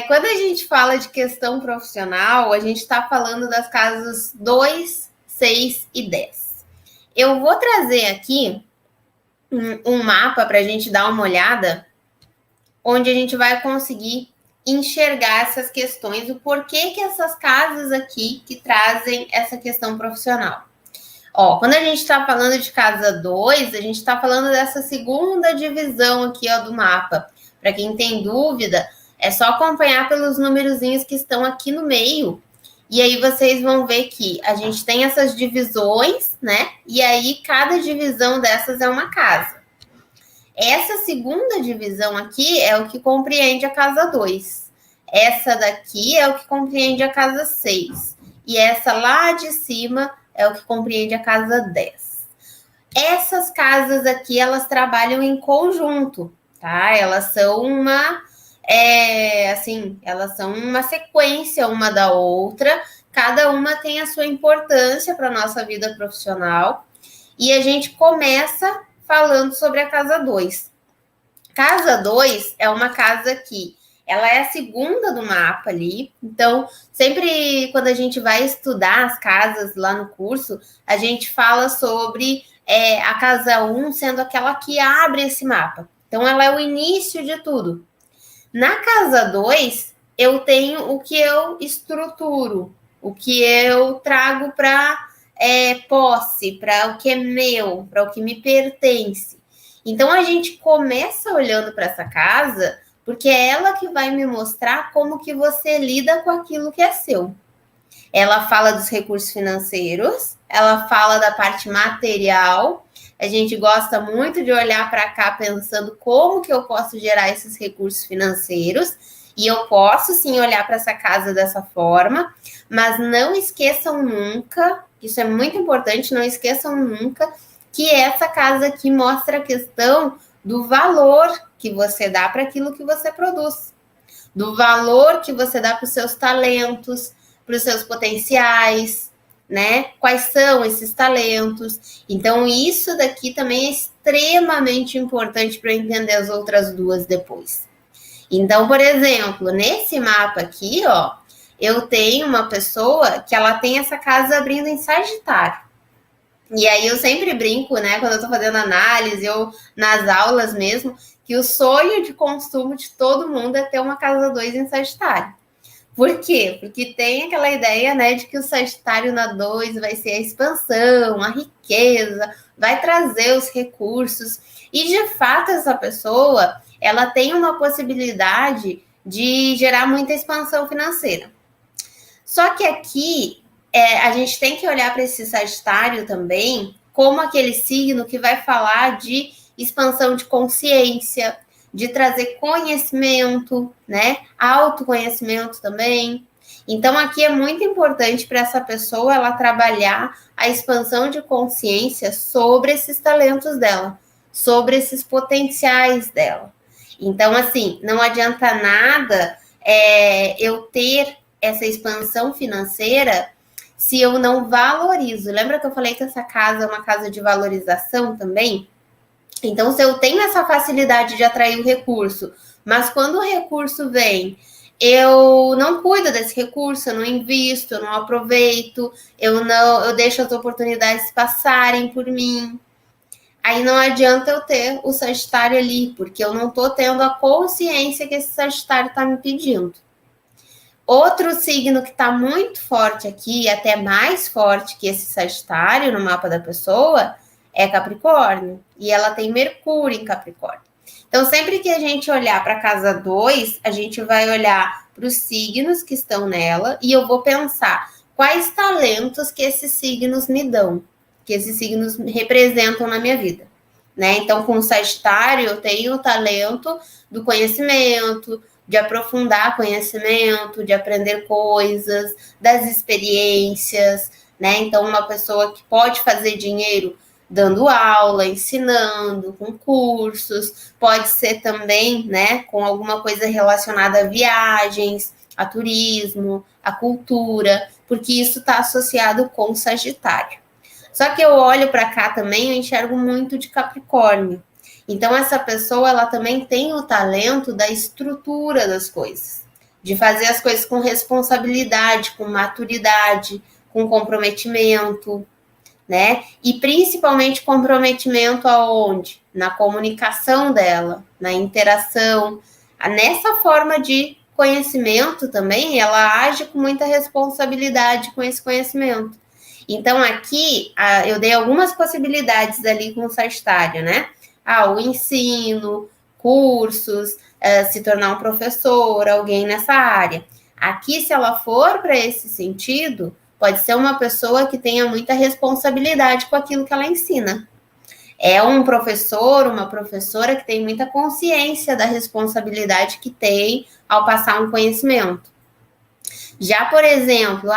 Quando a gente fala de questão profissional, a gente está falando das casas 2, 6 e 10. Eu vou trazer aqui um mapa para a gente dar uma olhada, onde a gente vai conseguir enxergar essas questões, o porquê que essas casas aqui que trazem essa questão profissional. Ó, quando a gente está falando de casa 2, a gente está falando dessa segunda divisão aqui, ó, do mapa. Para quem tem dúvida, é só acompanhar pelos numerozinhos que estão aqui no meio. E aí vocês vão ver que a gente tem essas divisões, né? E aí cada divisão dessas é uma casa. Essa segunda divisão aqui é o que compreende a casa 2. Essa daqui é o que compreende a casa 6. E essa lá de cima é o que compreende a casa 10. Essas casas aqui, elas trabalham em conjunto, tá? Elas são elas são uma sequência uma da outra, cada uma tem a sua importância para a nossa vida profissional, e a gente começa falando sobre a casa 2. Casa 2 é uma casa que ela é a segunda do mapa ali. Então, sempre quando a gente vai estudar as casas lá no curso, a gente fala sobre a casa 1 sendo aquela que abre esse mapa. Então, ela é o início de tudo. Na casa 2, eu tenho o que eu estruturo, o que eu trago para posse, para o que é meu, para o que me pertence. Então, a gente começa olhando para essa casa, porque é ela que vai me mostrar como que você lida com aquilo que é seu. Ela fala dos recursos financeiros, ela fala da parte material. A gente gosta muito de olhar para cá pensando como que eu posso gerar esses recursos financeiros. E eu posso sim olhar para essa casa dessa forma, mas não esqueçam nunca, isso é muito importante, não esqueçam nunca que essa casa aqui mostra a questão do valor que você dá para aquilo que você produz, do valor que você dá para os seus talentos, para os seus potenciais, né? Quais são esses talentos? Então, isso daqui também é extremamente importante para entender as outras duas depois. Então, por exemplo, nesse mapa aqui, ó, eu tenho uma pessoa que ela tem essa casa abrindo em Sagitário. E aí eu sempre brinco, né, quando eu tô fazendo análise ou nas aulas mesmo, que o sonho de consumo de todo mundo é ter uma casa 2 em Sagitário. Por quê? Porque tem aquela ideia, né, de que o Sagitário na 2 vai ser a expansão, a riqueza, vai trazer os recursos. E, de fato, essa pessoa, ela tem uma possibilidade de gerar muita expansão financeira. Só que aqui, a gente tem que olhar para esse Sagitário também como aquele signo que vai falar de expansão de consciência, de trazer conhecimento, né? Autoconhecimento também. Então, aqui é muito importante para essa pessoa ela trabalhar a expansão de consciência sobre esses talentos dela, sobre esses potenciais dela. Então, assim, não adianta nada eu ter essa expansão financeira se eu não valorizo. Lembra que eu falei que essa casa é uma casa de valorização também? Então, se eu tenho essa facilidade de atrair o recurso, mas quando o recurso vem, eu não cuido desse recurso, eu não invisto, eu não aproveito, eu deixo as oportunidades passarem por mim. Aí não adianta eu ter o Sagitário ali, porque eu não estou tendo a consciência que esse Sagitário está me pedindo. Outro signo que está muito forte aqui, até mais forte que esse Sagitário no mapa da pessoa, é Capricórnio. E ela tem Mercúrio em Capricórnio. Então, sempre que a gente olhar para a casa 2, a gente vai olhar para os signos que estão nela e eu vou pensar quais talentos que esses signos me dão, que esses signos representam na minha vida. Né? Então, com o Sagitário, eu tenho o talento do conhecimento, de aprofundar conhecimento, de aprender coisas, das experiências, né? Então, uma pessoa que pode fazer dinheiro dando aula, ensinando, com cursos, pode ser também, né, com alguma coisa relacionada a viagens, a turismo, a cultura, porque isso está associado com Sagitário. Só que eu olho para cá também, eu enxergo muito de Capricórnio. Então, essa pessoa, ela também tem o talento da estrutura das coisas, de fazer as coisas com responsabilidade, com maturidade, com comprometimento, né? E principalmente comprometimento aonde? Na comunicação dela, na interação, nessa forma de conhecimento também, ela age com muita responsabilidade com esse conhecimento. Então, aqui, eu dei algumas possibilidades ali com o Sagitário, né? O ensino, cursos, se tornar um professor, alguém nessa área. Aqui, se ela for para esse sentido, pode ser uma pessoa que tenha muita responsabilidade com aquilo que ela ensina. É um professor, uma professora que tem muita consciência da responsabilidade que tem ao passar um conhecimento. Já, por exemplo,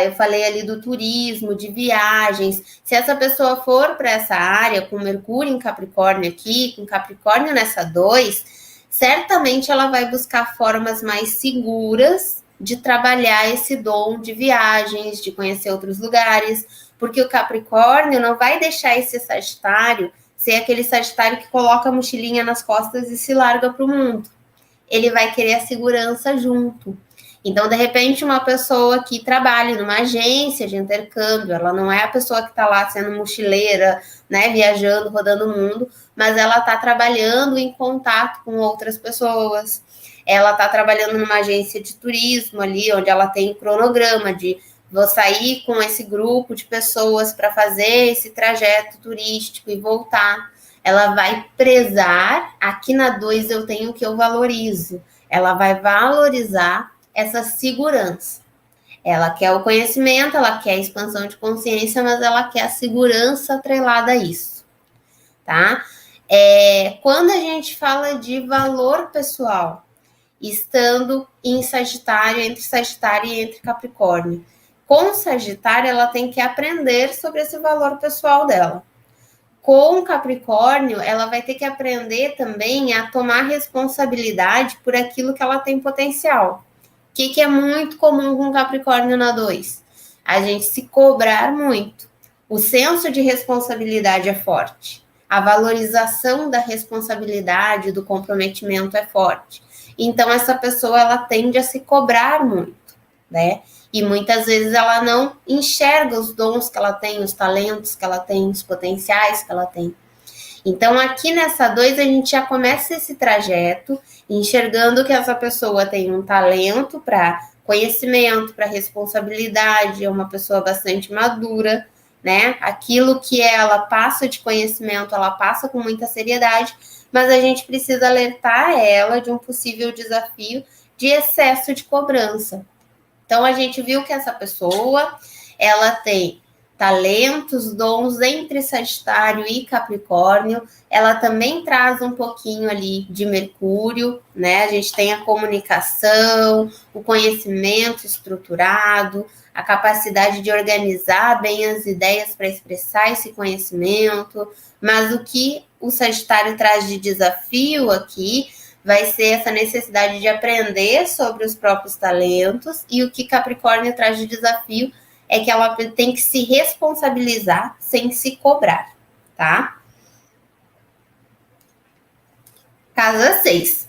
eu falei ali do turismo, de viagens. Se essa pessoa for para essa área, com Mercúrio em Capricórnio aqui, com Capricórnio nessa 2, certamente ela vai buscar formas mais seguras de trabalhar esse dom de viagens, de conhecer outros lugares, porque o Capricórnio não vai deixar esse Sagitário ser aquele Sagitário que coloca a mochilinha nas costas e se larga para o mundo. Ele vai querer a segurança junto. Então, de repente, uma pessoa que trabalha numa agência de intercâmbio, ela não é a pessoa que está lá sendo mochileira, né, viajando, rodando o mundo, mas ela está trabalhando em contato com outras pessoas. Ela está trabalhando numa agência de turismo ali, onde ela tem cronograma de vou sair com esse grupo de pessoas para fazer esse trajeto turístico e voltar. Ela vai prezar, aqui na 2 eu tenho o que eu valorizo. Ela vai valorizar essa segurança. Ela quer o conhecimento, ela quer a expansão de consciência, mas ela quer a segurança atrelada a isso, tá? Quando a gente fala de valor pessoal, estando em Sagitário, entre Sagitário e entre Capricórnio, com Sagitário ela tem que aprender sobre esse valor pessoal dela. Com Capricórnio, ela vai ter que aprender também a tomar responsabilidade por aquilo que ela tem potencial. O que é muito comum com Capricórnio na 2? A gente se cobrar muito. O senso de responsabilidade é forte. A valorização da responsabilidade, do comprometimento é forte. Então, essa pessoa, ela tende a se cobrar muito, né? E muitas vezes ela não enxerga os dons que ela tem, os talentos que ela tem, os potenciais que ela tem. Então, aqui nessa 2, a gente já começa esse trajeto enxergando que essa pessoa tem um talento para conhecimento, para responsabilidade, é uma pessoa bastante madura, né? Aquilo que ela passa de conhecimento, ela passa com muita seriedade, mas a gente precisa alertar ela de um possível desafio de excesso de cobrança. Então, a gente viu que essa pessoa, ela tem talentos, dons entre Sagitário e Capricórnio. Ela também traz um pouquinho ali de Mercúrio, né? A gente tem a comunicação, o conhecimento estruturado, a capacidade de organizar bem as ideias para expressar esse conhecimento. Mas o que o Sagitário traz de desafio aqui vai ser essa necessidade de aprender sobre os próprios talentos, e o que Capricórnio traz de desafio é que ela tem que se responsabilizar sem se cobrar, tá? Casa 6.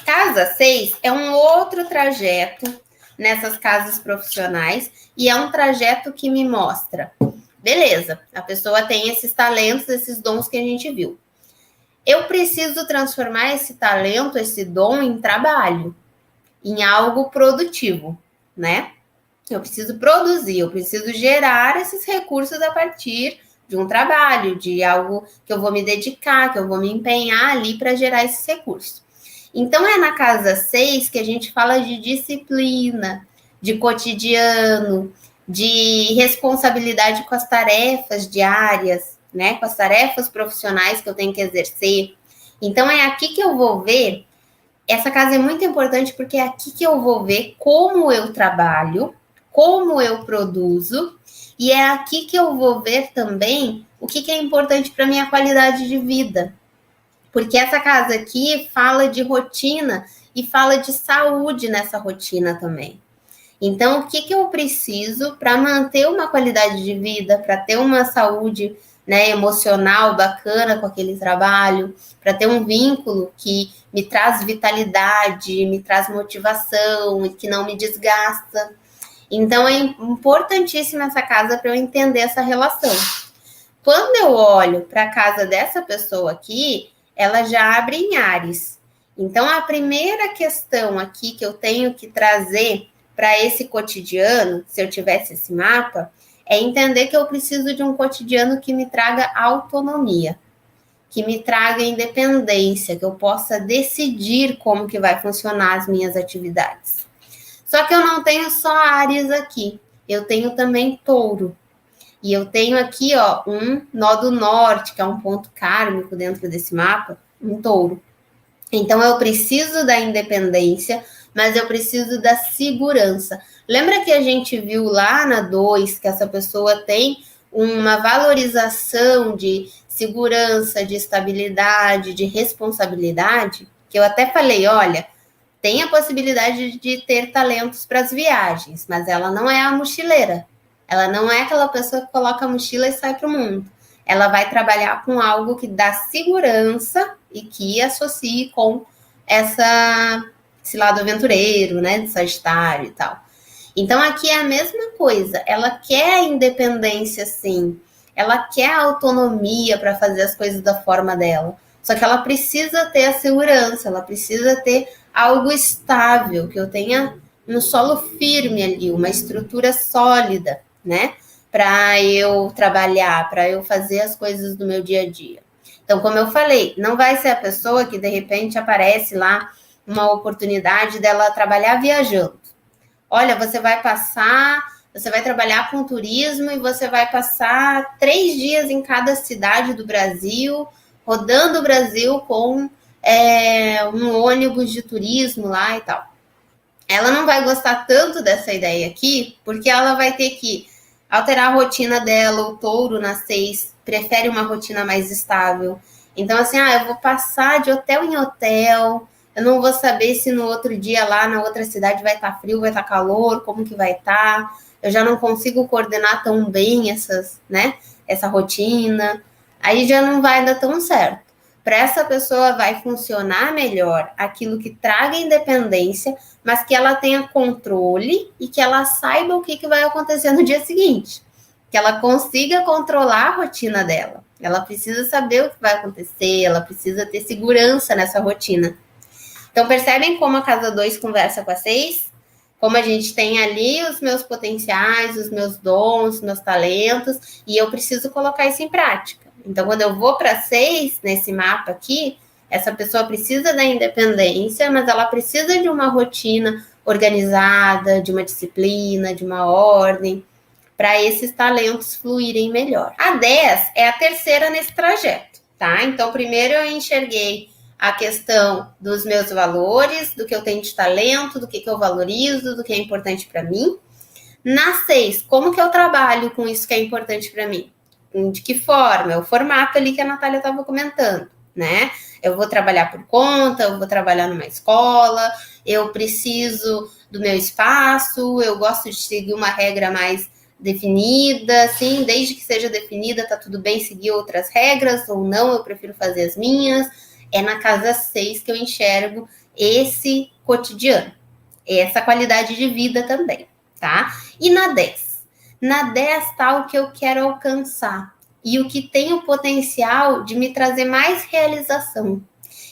Casa 6 é um outro trajeto nessas casas profissionais, e é um trajeto que me mostra, beleza, a pessoa tem esses talentos, esses dons que a gente viu. Eu preciso transformar esse talento, esse dom em trabalho, em algo produtivo, né? Eu preciso produzir, eu preciso gerar esses recursos a partir de um trabalho, de algo que eu vou me dedicar, que eu vou me empenhar ali para gerar esses recursos. Então, é na casa 6 que a gente fala de disciplina, de cotidiano, de responsabilidade com as tarefas diárias, né? Com as tarefas profissionais que eu tenho que exercer. Então, é aqui que eu vou ver. Essa casa é muito importante porque é aqui que eu vou ver como eu trabalho, como eu produzo, e é aqui que eu vou ver também o que é importante para a minha qualidade de vida. Porque essa casa aqui fala de rotina e fala de saúde nessa rotina também. Então, o que eu preciso para manter uma qualidade de vida, para ter uma saúde né, emocional bacana com aquele trabalho, para ter um vínculo que me traz vitalidade, me traz motivação e que não me desgasta. Então, é importantíssima essa casa para eu entender essa relação. Quando eu olho para a casa dessa pessoa aqui, ela já abre em Áries. Então, a primeira questão aqui que eu tenho que trazer para esse cotidiano, se eu tivesse esse mapa, é entender que eu preciso de um cotidiano que me traga autonomia, que me traga independência, que eu possa decidir como que vai funcionar as minhas atividades. Só que eu não tenho só Áries aqui, eu tenho também Touro. E eu tenho aqui, ó, um nó do norte, que é um ponto kármico dentro desse mapa, um Touro. Então, eu preciso da independência, mas eu preciso da segurança. Lembra que a gente viu lá na 2 que essa pessoa tem uma valorização de segurança, de estabilidade, de responsabilidade? Que eu até falei, olha, tem a possibilidade de ter talentos para as viagens, mas ela não é a mochileira. Ela não é aquela pessoa que coloca a mochila e sai para o mundo. Ela vai trabalhar com algo que dá segurança e que associe com esse lado aventureiro, né, de Sagitário e tal. Então, aqui é a mesma coisa. Ela quer a independência, sim. Ela quer a autonomia para fazer as coisas da forma dela. Só que ela precisa ter a segurança, ela precisa ter algo estável, que eu tenha um solo firme ali, uma estrutura sólida, né? Para eu trabalhar, para eu fazer as coisas do meu dia a dia. Então, como eu falei, não vai ser a pessoa que de repente aparece lá uma oportunidade dela trabalhar viajando. Olha, você vai trabalhar com turismo e você vai passar 3 dias em cada cidade do Brasil, rodando o Brasil com um ônibus de turismo lá e tal. Ela não vai gostar tanto dessa ideia aqui, porque ela vai ter que alterar a rotina dela. O Touro na 6 prefere uma rotina mais estável. Então, assim, eu vou passar de hotel em hotel, eu não vou saber se no outro dia lá na outra cidade vai estar frio, vai estar calor, como que vai estar. Eu já não consigo coordenar tão bem essa rotina. Aí já não vai dar tão certo. Para essa pessoa vai funcionar melhor aquilo que traga independência, mas que ela tenha controle e que ela saiba o que vai acontecer no dia seguinte. Que ela consiga controlar a rotina dela. Ela precisa saber o que vai acontecer, ela precisa ter segurança nessa rotina. Então, percebem como a casa 2 conversa com a 6? Como a gente tem ali os meus potenciais, os meus dons, os meus talentos, e eu preciso colocar isso em prática. Então, quando eu vou para 6, nesse mapa aqui, essa pessoa precisa da independência, mas ela precisa de uma rotina organizada, de uma disciplina, de uma ordem, para esses talentos fluírem melhor. A 10 é a terceira nesse trajeto, tá? Então, primeiro eu enxerguei a questão dos meus valores, do que eu tenho de talento, do que eu valorizo, do que é importante para mim. Na 6, como que eu trabalho com isso que é importante para mim? De que forma? É o formato ali que a Natália estava comentando, né? Eu vou trabalhar por conta, eu vou trabalhar numa escola, eu preciso do meu espaço, eu gosto de seguir uma regra mais definida, assim, desde que seja definida, tá tudo bem seguir outras regras ou não, eu prefiro fazer as minhas. É na casa 6 que eu enxergo esse cotidiano, essa qualidade de vida também, tá? E na 10? Na 10 está o que eu quero alcançar e o que tem o potencial de me trazer mais realização.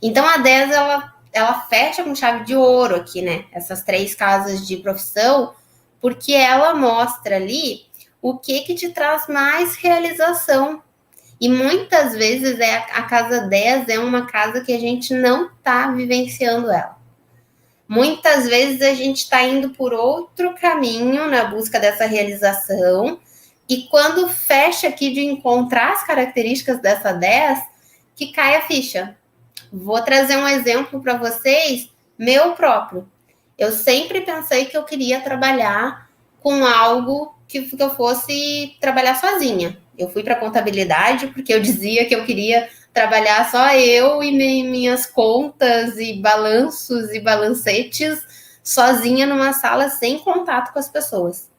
Então, a 10, ela fecha com chave de ouro aqui, né? Essas 3 casas de profissão, porque ela mostra ali o que te traz mais realização. E muitas vezes a casa 10 é uma casa que a gente não está vivenciando ela. Muitas vezes a gente está indo por outro caminho na busca dessa realização, e quando fecha aqui de encontrar as características dessa 10, que cai a ficha. Vou trazer um exemplo para vocês, meu próprio. Eu sempre pensei que eu queria trabalhar com algo que eu fosse trabalhar sozinha. Eu fui para contabilidade porque eu dizia que eu queria trabalhar só eu e minhas contas e balanços e balancetes sozinha numa sala sem contato com as pessoas.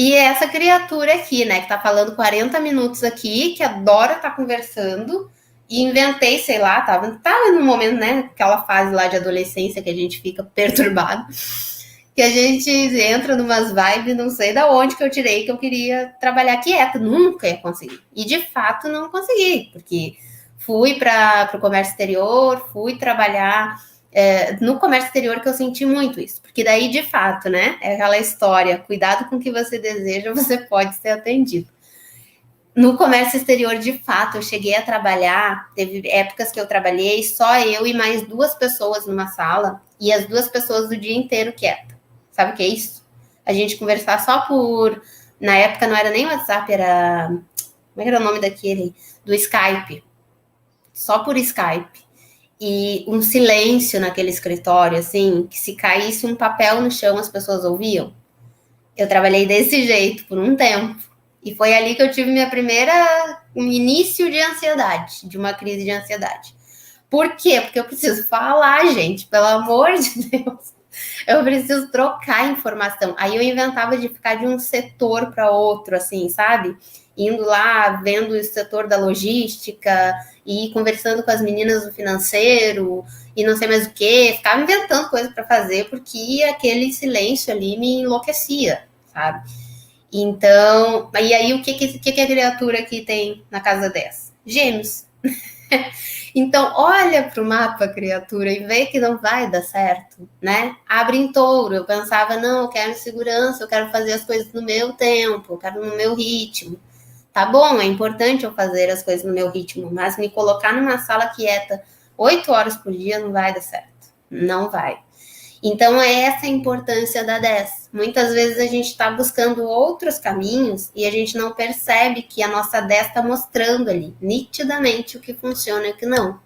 E essa criatura aqui, né, que tá falando 40 minutos aqui, que adora estar conversando, e inventei, sei lá, tava no momento, né, aquela fase lá de adolescência que a gente fica perturbado, que a gente entra numas vibes, não sei da onde que eu tirei que eu queria trabalhar quieta, nunca ia conseguir. E de fato não consegui, porque fui para o comércio exterior, fui trabalhar no comércio exterior que eu senti muito isso, porque daí de fato, né, é aquela história, cuidado com o que você deseja, você pode ser atendido. No comércio exterior, de fato, eu cheguei a trabalhar, teve épocas que eu trabalhei só eu e mais 2 pessoas numa sala, e as 2 pessoas do dia inteiro quieta. Sabe o que é isso? A gente conversar só por... Na época não era nem WhatsApp, era... Como é que era o nome daquele? Do Skype. Só por Skype. E um silêncio naquele escritório, assim, que se caísse um papel no chão, as pessoas ouviam. Eu trabalhei desse jeito por um tempo. E foi ali que eu tive um início de ansiedade, de uma crise de ansiedade. Por quê? Porque eu preciso falar, gente, pelo amor de Deus. Eu preciso trocar informação. Aí eu inventava de ficar de um setor para outro, assim, sabe? Indo lá, vendo o setor da logística e conversando com as meninas do financeiro e não sei mais o que. Ficava inventando coisa para fazer porque aquele silêncio ali me enlouquecia, sabe? Então, e aí o que a criatura aqui tem na casa dessa? Gêmeos. Então, olha para o mapa, criatura, e vê que não vai dar certo, né? Abre em touro. Eu pensava, não, eu quero segurança, eu quero fazer as coisas no meu tempo, eu quero no meu ritmo. Tá bom, é importante eu fazer as coisas no meu ritmo, mas me colocar numa sala quieta 8 horas por dia não vai dar certo. Não vai. Então, é essa a importância da 10. Muitas vezes a gente está buscando outros caminhos e a gente não percebe que a nossa 10 está mostrando ali, nitidamente, o que funciona e o que não.